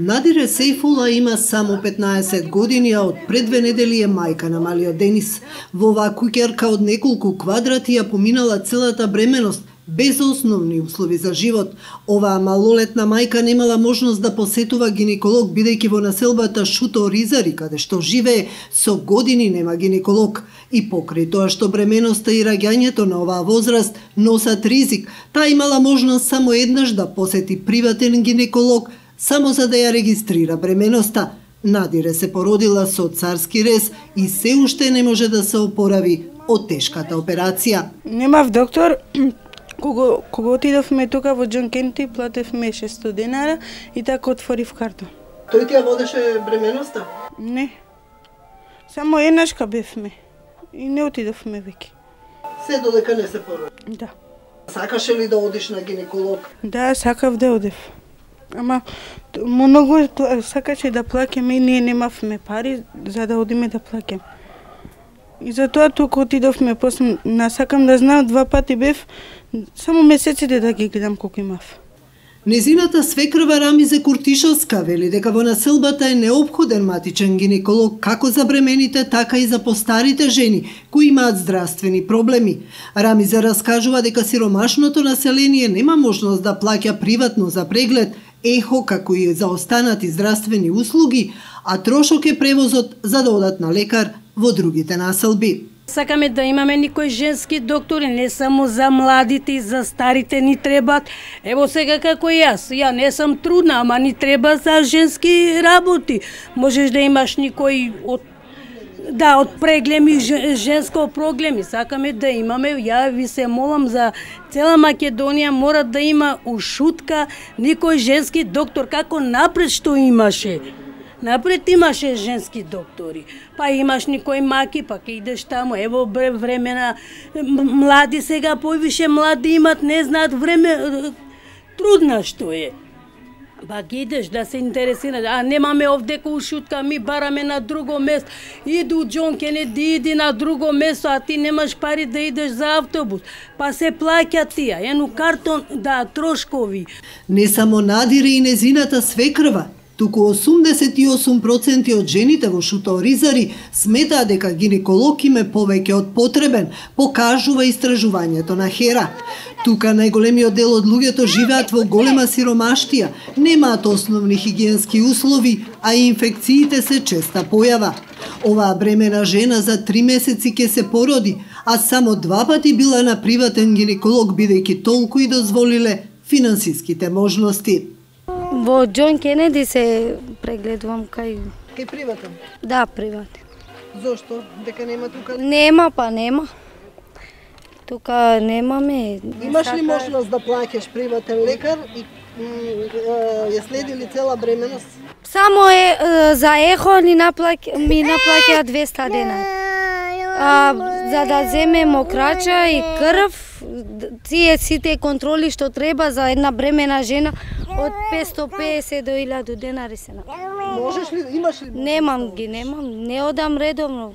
Надире Сейфула има само 15 години, а од пред 2 недели е мајка на малиот Денис. Во оваа куќарка од неколку квадрати ја поминала целата бременост, без основни услови за живот. Оваа малолетна мајка немала можност да посетува гинеколог, бидејќи во населбата Шуто Ризари, каде што живее, со години нема гинеколог. И покрај тоа што бременоста и раѓањето на оваа возраст носат ризик, таа имала можност само еднаш да посети приватен гинеколог, само за да ја регистрира бременоста. Надире се породила со царски рез и се уште не може да се опорави од тешката операција. Немав доктор. Кога отидовме тука во Џон Кенеди, платевме 600 денара и така отворив карта. Тој ти ја водеше бременоста? Не. Само еднашка бевме и не отидовме веќе. Се додека не се породи? Да. Сакаше ли да одиш на гинеколог? Да, сакав да одев. Ама многу сакаше да плаќаме и ние немавме пари за да одиме да плаќаме. И затоа тука отидовме, после насакам да знаам 2 пати бев, само месеците да ги гледам колку имав. Незината свекрва Рамизе Куртишовска вели дека во населбата е неопходен матичен гинеколог како за бремените, така и за постарите жени кои имаат здравствени проблеми. Рамизе раскажува дека сиромашното население нема можност да плаќа приватно за преглед, ехо како и за останати здравствени услуги, а трошок е превозот за да одат на лекар во другите населби. Сакаме да имаме никој женски доктори, не само за младите и за старите ни требат. Ево сега како јас, ја не сум трудна, ама ни треба за женски работи. Можеш да имаш никој од преглеми, женско проглеми. Сакаме да имаме, ја ви се молам за цела Македонија мора да има ушутка никој женски доктор, како напред што имаше. Напред имаше женски доктори, па имаш никој маки, па ке идеш таму, ево времена, млади сега, повише млади имат, не знаат време, трудна што е. Па ке идеш да се интересират, а немаме овдека ушутка, ми бараме на друго место, иду Џон Кенеди, иди на друго место, а ти немаш пари да идеш за автобус, па се плаќа тие, ено картон, да, трошкови. Не само Надире и незината свекрва, туку 88% од жените во Шуто Ризари сметаа дека гинеколог им е повеќе од потребен, покажува истражувањето на Хера. Тука најголемиот дел од луѓето живеат во голема сиромаштија, немаат основни хигиенски услови, а инфекциите се честа појава. Оваа бремена жена за 3 месеци ќе се породи, а само 2 пати била на приватен гинеколог бидејќи толку и дозволиле финансиските можности. Во Џон Кенеди се прегледувам кај приватен? Да, приватен. Зошто? Дека нема тука? Нема, па нема. Тука немаме. Имаш ли можност да плаќаш приватен лекар и ја следи ли цела бременост? Само за ехо ми наплаќа 200 денара. За да земе мокрача и крв, тие сите контроли што треба за една бремена жена од 550 до 1000 денари се направи. Можеш ли, имаш ли? Немам, не одам редовно.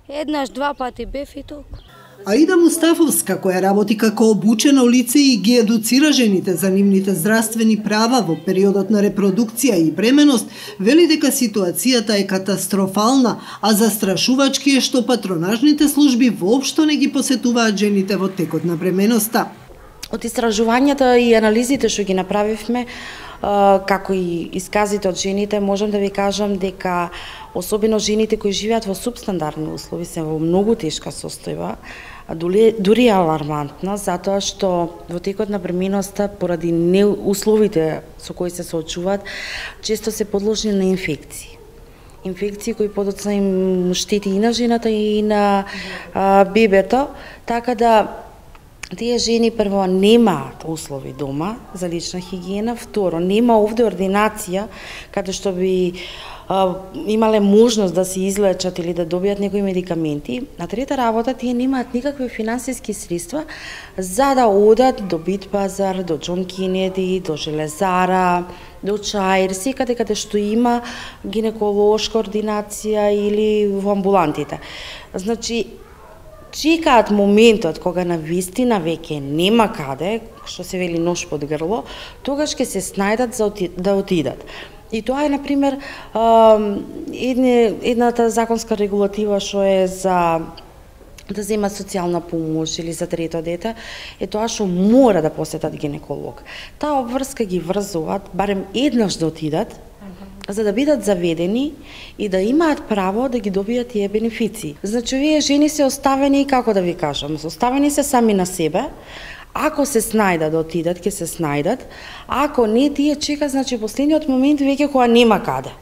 Еднаш, 2 пати бев и толку. Аида Мустафовска, која работи како обучено лице и ги едуцира жените за нивните здравствени права во периодот на репродукција и бременост, вели дека ситуацијата е катастрофална, а застрашувачки е што патронажните служби воопшто не ги посетуваат жените во текот на бременоста. Од истражувањата и анализите што ги направивме, како и исказите од жените, можам да ви кажам дека особено жените кои живеат во субстандардни услови се во многу тешка состојба, дури алармантна, затоа што во текот на бременоста, поради условите со кои се соочуваат, често се подложни на инфекции. Инфекции кои подоцна им штети и на жената и на бебето, така да тие жени прво немаат услови дома за лична хигиена, второ нема овде ординација каде што би имале можност да се излечат или да добијат некои медикаменти. На трета работа, тие немаат никакви финансиски средства за да одат до Битпазар, до Џон Кенеди, до Железара, до Чаир, секаде каде што има гинеколошка ординација или во амбулантите. Значи, чекаат моментот кога на вистина веќе нема каде, што се вели нож под грло, тогаш ќе се снајдат да отидат. И тоа е, например, едната законска регулатива што е за да земат социјална помош или за трето дете, е тоа што мора да посетат гинеколог. Таа обврска ги врзуваат, барем еднаш да отидат, за да бидат заведени и да имаат право да ги добијат тие бенефиции. Значи, овие жени се оставени, како да ви кажам, оставени се сами на себе. Ако се снајдат да отидат, ќе се снајдат. Ако не, тие чека, значи, последниот момент веќе кога нема каде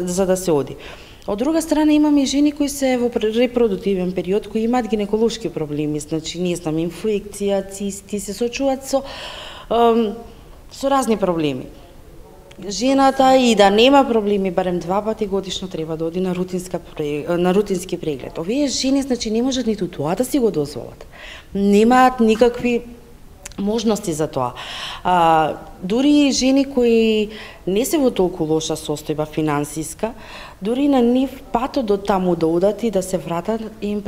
за да се оди. Од друга страна, имаме и жени кои се во репродуктивен период, кои имаат гинеколошки проблеми, значи, не знам, инфекција, цисти, се сочуваат со разни проблеми. Жената и да нема проблеми, барем 2 пати годишно треба да оди на рутински преглед. Овие жени, значи, не можат ниту тоа да си го дозволат. Немаат никакви можности за тоа. Дури жени кои не се во толку лоша состојба финансиска, дури на нив патот до таму да одат и да се вратат им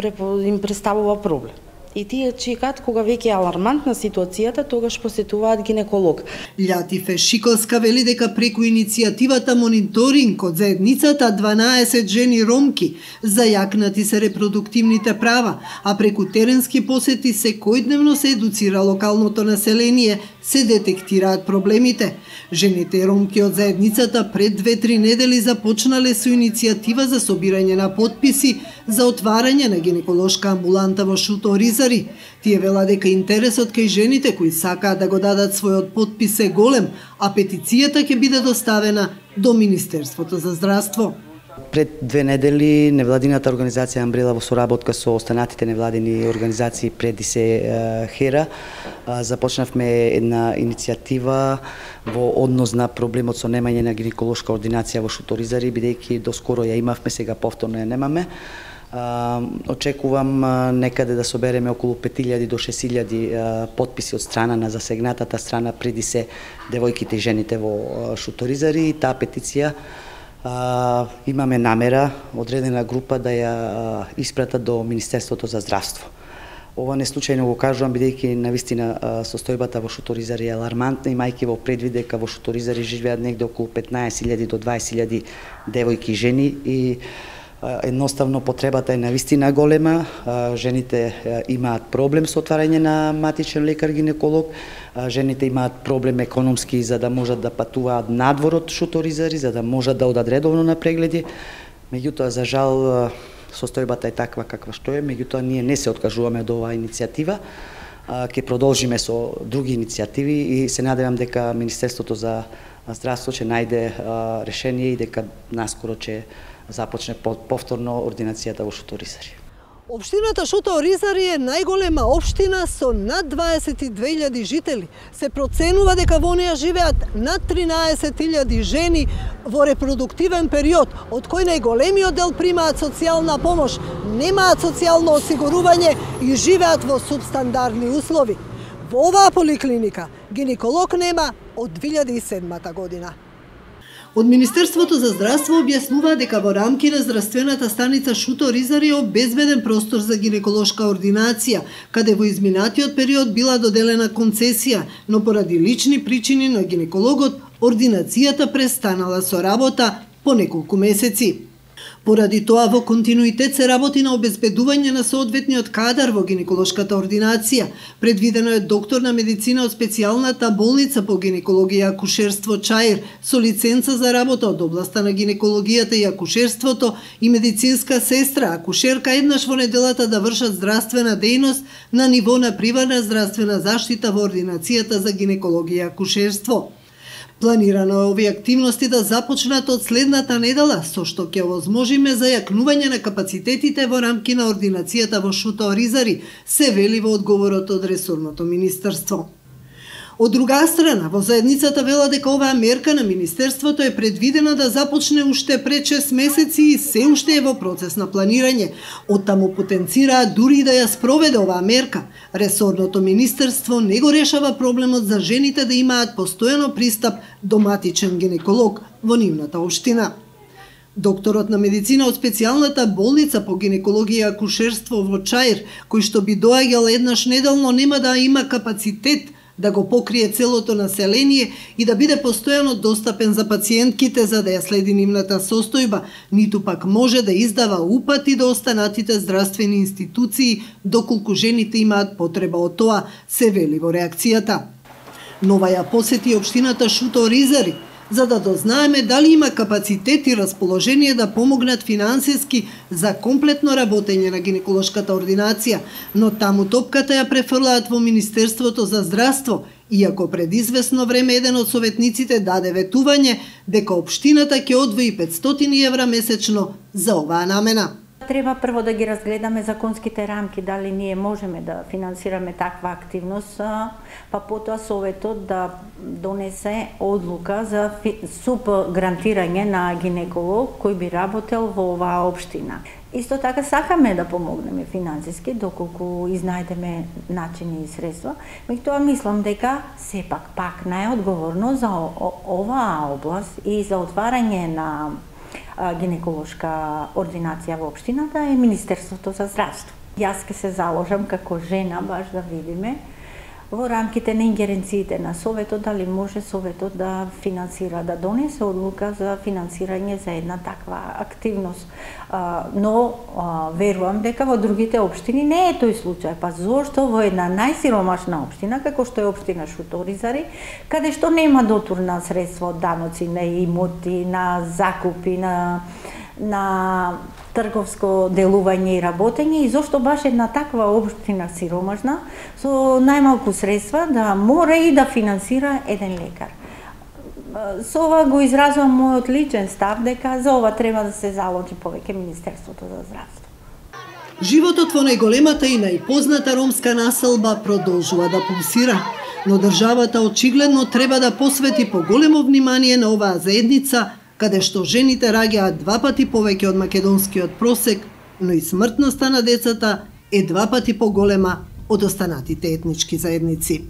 представува проблем. И тие чекаат кога веќе е алармантна ситуацијата, тогаш посетуваат гинеколог. Љатифе Шиколска вели дека преку иницијативата Мониторинг од заедницата 12 жени ромки зајакнати се репродуктивните права, а преку теренски посети секојдневно се едуцира локалното население, се детектираат проблемите. Жените ромки од заедницата пред 2-3 недели започнале со иницијатива за собирање на потписи за отварање на гинеколошка амбуланта во Шуто-Оризари. Тие вела дека интересот кај жените кои сакаат да го дадат својот потпис е голем, а петицијата ќе биде доставена до Министерството за здравство. Пред 2 недели невладината организација Амбрела во соработка со останатите невладини организации преди се ХЕРА започнавме една иницијатива во однос на проблемот со немање на гинеколошка ординација во Шуто-Оризари, бидејќи доскоро ја имавме, сега повторно ја немаме. Очекувам некаде да собереме околу 5000 до 6000 потписи од страна на засегнатата страна, преди се девојките и жените во Шуто-Оризари. Таа петиција имаме намера, одредена група, да ја испрата до Министерството за здравство. Ова не случајно го кажувам, бидејќи навистина состојбата во Шуто-Оризари е алармантна, имајќи во предвид дека во Шуто-Оризари живеат негде околу 15.000 до 20.000 девојки и жени и едноставно потребата е навистина голема. Жените имаат проблем со отварање на матичен лекар гинеколог, жените имаат проблем економски за да можат да патуваат надвор од Шуто-Оризари, за да можат да одат редовно на прегледи. Меѓутоа, за жал, состојбата е таква каква што е, меѓутоа ние не се откажуваме од оваа иницијатива. Ќе продолжиме со други иницијативи и се надевам дека Министерството за здравство ќе најде решение и дека наскоро ќе започне повторно ординацијата во Шуто-Оризари. Општината Шуто-Оризари е најголема општина со над 22.000 жители. Се проценува дека во неја живеат над 13.000 жени во репродуктивен период, од кој најголемиот дел примаат социјална помош, немаат социјално осигурување и живеат во субстандарни услови. Во оваа поликлиника гинеколог нема од 2007 година. Од Министерството за здравство објаснува дека во рамки на здравствената станица Шуто-Оризари е обезбеден простор за гинеколошка ординација, каде во изминатиот период била доделена концесија, но поради лични причини на гинекологот, ординацијата престанала со работа по неколку месеци. Поради тоа, во континуитет се работи на обезбедување на соодветниот кадар во гинеколошката ординација. Предвидено е доктор на медицина од специјалната болница по гинекологија и акушерство Чаир со лиценца за работа од областа на гинекологијата и акушерството и медицинска сестра, акушерка еднаш во неделата да вршат здравствена дејност на ниво на приварна здравствена заштита во ординацијата за гинекологија и акушерство. Планирано е овие активности да започнат од следната недела, со што ќе овозможиме зајакнување на капацитетите во рамки на ординацијата во Шуто-Оризари, се вели во одговорот од ресорното министерство. Од друга страна, во заедницата вела дека оваа мерка на Министерството е предвидена да започне уште пред 6 месеци и се уште е во процес на планирање. Оттаму потенцираат дури да ја спроведе оваа мерка. Ресорното Министерство не го решава проблемот за жените да имаат постојано пристап до матичен гинеколог во нивната општина. Докторот на медицина од специјалната болница по гинекологија и акушерство во Чаир, кој што би доаѓал еднаш неделно, нема да има капацитет да го покрие целото население и да биде постојано достапен за пациентките за да ја следи нивната состојба, ниту пак може да издава упати до останатите здравствени институции доколку жените имаат потреба од тоа, се вели во реакцијата. Нова ја посети општината Шуторизари, за да дознаеме дали има капацитет и расположение да помогнат финансиски за комплетно работење на гинеколошката ординација, но таму топката ја префрлаат во Министерството за здравство, иако пред известно време еден од советниците даде ветување дека општината ќе одвои 500 евра месечно за оваа намена. Треба прво да ги разгледаме законските рамки, дали ние можеме да финансираме таква активност, па потоа Советот да донесе одлука за субгрантирање на гинеколог кој би работел во оваа општина. Исто така сакаме да помогнеме финансиски, доколку изнајдеме начини и средства, меѓутоа мислам дека сепак пак најодговорно за оваа област и за отварање на гинеколошка ординација во општината е Министерството за здравство. Јас ке се заложам како жена баш да видиме во рамките на ингеренциите на Советот дали може Советот да финансира, да донесе одлука за финансирање за една таква активност. Но верувам дека во другите општини не е тој случај. Па зошто во една најсиромашна општина, како што е општина Шуторизари, каде што нема дотур на средства од даноци, на имоти, на закупи, на трговско делување и работење, и зошто баш една таква општина сиромашна со најмалку средства да мора и да финансира еден лекар. Со ова го изразувам мојот личен став дека за ова треба да се заложи повеќе Министерството за здравство. Животот во најголемата и најпозната ромска населба продолжува да пулсира, но државата очигледно треба да посвети поголемо внимание на оваа заедница, каде што жените раѓаат 2 пати повеќе од македонскиот просек, но и смртноста на децата е 2 пати поголема од останатите етнички заедници.